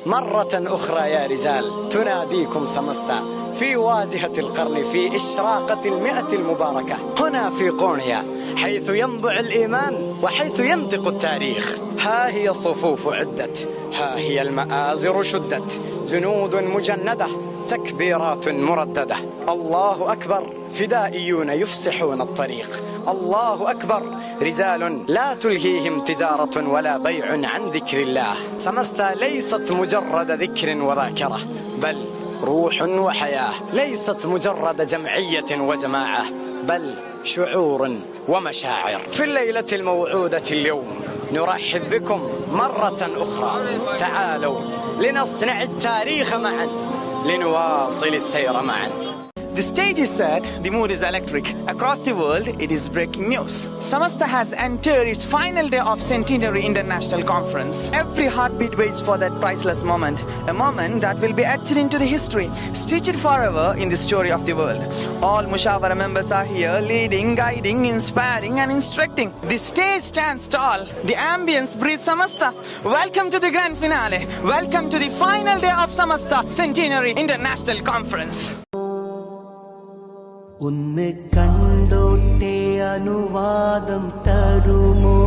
مرة أخرى يا رجال تناديكم سمستا في واجهة القرن، في إشراقة 100 المباركة، هنا في قونيا حيث ينبع الإيمان وحيث ينطق التاريخ. ها هي الصفوف عدت، ها هي المآزر شدت، جنود مجندة، تكبيرات مرددة. الله أكبر، فدائيون يفسحون الطريق. الله أكبر، رجال لا تلهيهم تجارة ولا بيع عن ذكر الله. سمستا ليست مجرد ذكر وذاكرة، بل روح وحياة. ليست مجرد جمعية وجماعة، بل شعور ومشاعر. في الليلة الموعودة اليوم نرحب بكم مرة أخرى. تعالوا لنصنع التاريخ معا، لنواصل السير معا. The stage is set, the mood is electric. Across the world, it is breaking news. Samasta has entered its final day of Centenary International Conference. Every heartbeat waits for that priceless moment, a moment that will be etched into the history, stitched forever in the story of the world. All Mushawara members are here, leading, guiding, inspiring and instructing. The stage stands tall, the ambience breathes Samasta. Welcome to the grand finale. Welcome to the final day of Samasta Centenary International Conference. ഒന്ന് കണ്ടോട്ടെ അനുവാദം തരുമോ,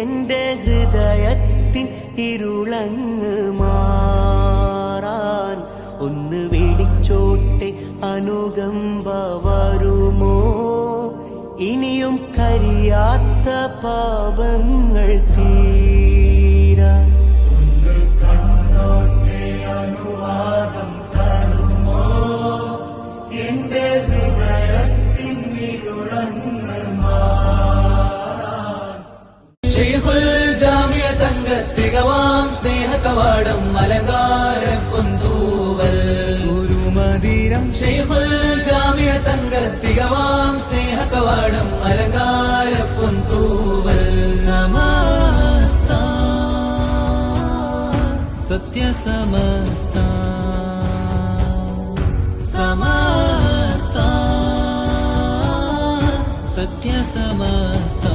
എൻ്റെ ഹൃദയത്തിൻ ഇരുളങ്ങ് മാറാൻ. ഒന്ന് വിളിച്ചോട്ടെ അനുകമ്പ വരുമോ, ഇനിയും കരിയാത്ത പാപങ്ങൾ തീരാൻ. ഒന്ന് കണ്ടോട്ടെ അനുവാദം തരുമോ, എന്റെ ഹൃദയത്തിൻ ഇരുളങ്ങ് മാറാൻ. ശൈഖുൽ ജാമിയ തങ്കത്തികവാം സ്നേഹകവാടം അലങ്കാര പൊന്തൂവൽ ഗുരുമന്ദിരം. ശൈഖുൽ ജാമിയ തങ്കത്തികവാം സ്നേഹകവാടം അലങ്കാര പൊന്തൂവൽ. സമസ്ത സത്യസമസ്ത സമസ്ത സത്യസമസ്ത.